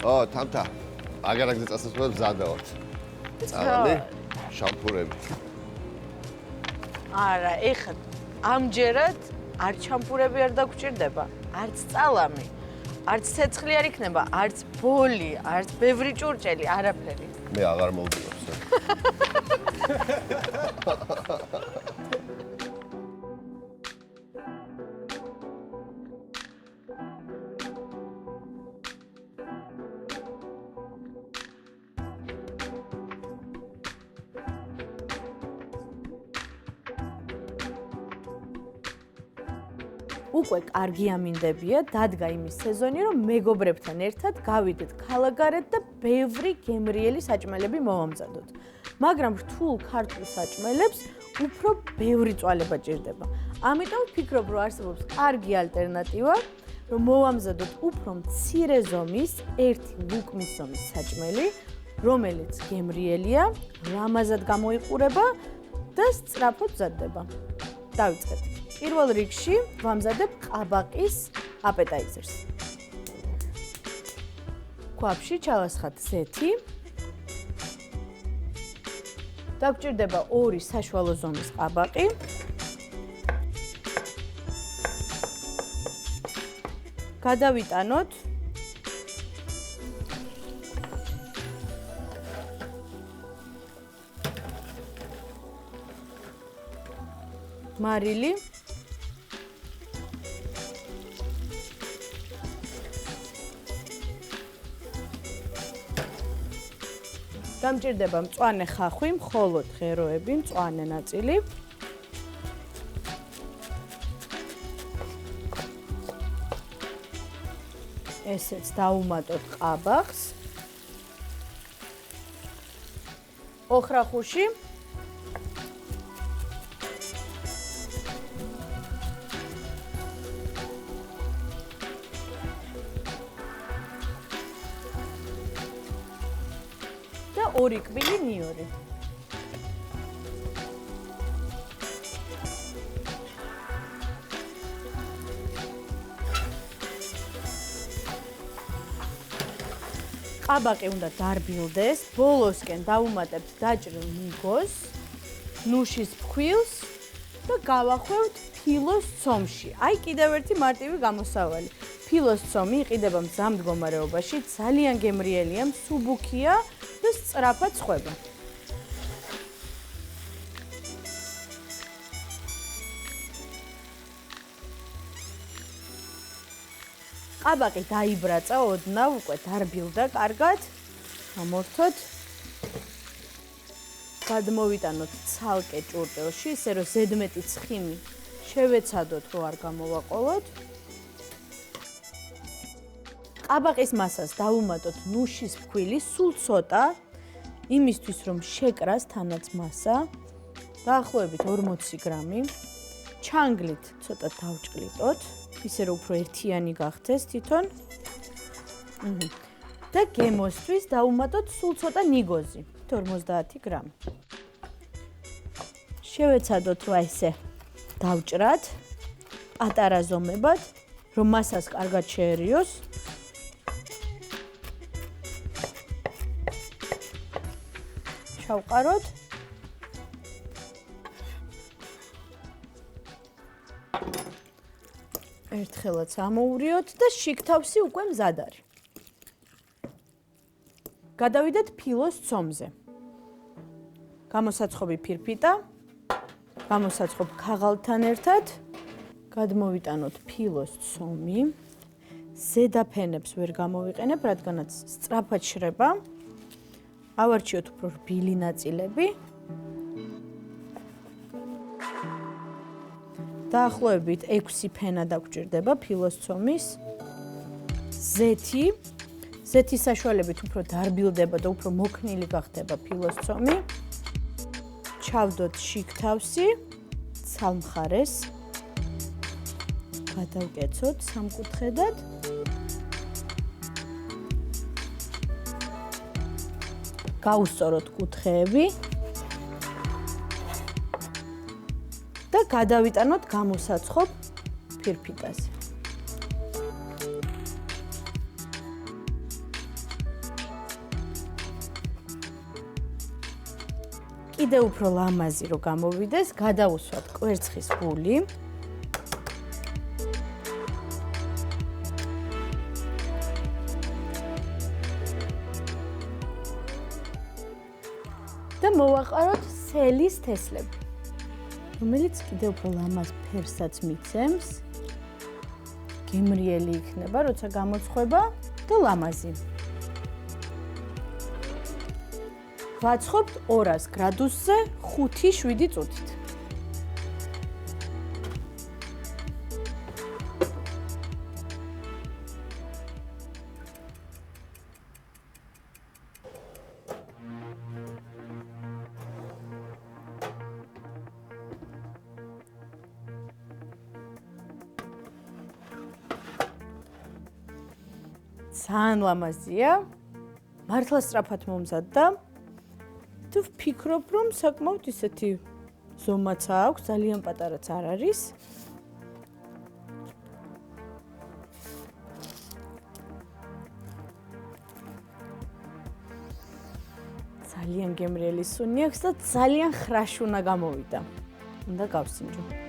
თამთა. აგარაგზე წასასვლელად მზადავთ. წავალი, შამპურები. არა, ეხლა ამჯერად არ შამპურები არ დაგჭირდება, არც წალამი, არც ცეცხლი არ იქნება, არც ბოლი, არც ბევრი ჭურჭელი, არაფერი. მე აღარ მოვდივარ. უკვე კარგი ამინდებია, დადგა იმის სეზონი, რომ მეგობრებთან ერთად გავიდეთ ქალაქგარეთ და ბევრი გემრიელი საჭმელები მოვამზადოთ. მაგრამ რთულ ქართულ საჭმელებს უფრო ბევრი წვალება ჭირდება. ამიტომ ვფიქრობ, რომ არსებობს კარგი ალტერნატივა, რომ მოვამზადოთ უფრო მცირე ზომის, ერთი ლუკმის ზომის საჭმელი, რომელიც გემრიელია, ლამაზად გამოიყურება და სწრაფად მზადდება. დავიწყეთ. პირველ რიგში ვამზადებ ყაბაყის აპეტაიზერს. ქვაბში ჩავასხათ ზეთი. დაგჭირდება 2 საშუალო ზომის ყაბაყი. გადავიტანოთ მარილი. დამჭირდება მწვანე ხახვი, მხოლოდ ღეროები, მწვანე ნაწილი. ესეც დავუმატოთ ყაბახს. ოხრახუში. და 2 კბილი ნიორი. ყაბაყი უნდა დარბილდეს, ბოლოსკენ დავუმატებთ დაჭრილ ნიგოს, ნუშის ფქვილს და გავახვევთ ფილოს ცომში. აი კიდევ ერთი მარტივი გამოსავალი. ფილოს ცომი იყიდება მზა მდგომარეობაში, ძალიან გემრიელია, მსუბუქია და სწრაფად ცხდება. ყაბაყი დაიბრაცა, ოდნავ უკვე დარბილდა კარგად. გამორთოთ. გადმოვიტანოთ ცალკე ჭურჭელში, ისე რომ ზედმეტი ცხიმი შევეცადოთ, რომ არ გამოვაყოლოთ. ყაბაყის მასას დავუმატოთ ნუშის ფქვილი, სულ ცოტა, იმისთვის რომ შეკრას თანაც მასა. დაახლოებით 40 გრამი. ჩანგლით ცოტა დავჭყლიტოთ, ისე რომ უფრო ერთიანი გახდეს თვითონ. და გემოსთვის დავუმატოთ სულ ცოტა ნიგოზი, 50 გრამი. შევეცადოთ, რომ ესე დავჭრათ პატარა ზომებად, რომ მასას კარგად შეერიოს. ჩავყაროთ. ერთხელაც ამოურიოთ და შიგთავსი უკვე მზად არის. გადავიდეთ ფილოს ცომზე. გამოსაცხობი ფირფიტა, გამოსაცხობ ქაღალდთან ერთად, გადმოვიტანოთ ფილოს ცომი. ზედა ფენებს ვერ გამოვიყენებ, რადგანაც სწრაფად შრება. ავარჩიოთ უფრო რბილი ნაწილები. დაახლოებით 6 ფენა დაგჭირდება ფილოს ცომის. ზეთი. ზეთის საშუალებით უფრო დარბილდება და უფრო მოქნილი გახდება ფილოს ცომი. ჩავდოთ შიგთავსი, ცალმხარეს. გადავკეცოთ სამკუთხედად. გავუსწოროთ კუთხეები. და გადავიტანოთ გამოსაცხობ ფირფიტაზე. კიდევ უფრო ლამაზი რო გამოვიდეს, გადავუსვათ კვერცხის გული. და მოვაყაროთ სელის თესლები, რომელიც კიდევ უფრო ლამაზ ფერსაც მიცემს. გემრიელი იქნება, როცა გამოცხება და ლამაზი. ვაცხობთ 200 გრადუსზე 5-7 წუთით. ძალიან ლამაზია. მართლა სწრაფად მომზადდა. თუ ვფიქრობ, რომ საკმაოდ ისეთი ზომაც აქვს, ძალიან პატარაც არ არის. ძალიან გემრიელი სუნი აქვს და ძალიან ხრაშუნა გამოვიდა. უნდა გავსინჯო.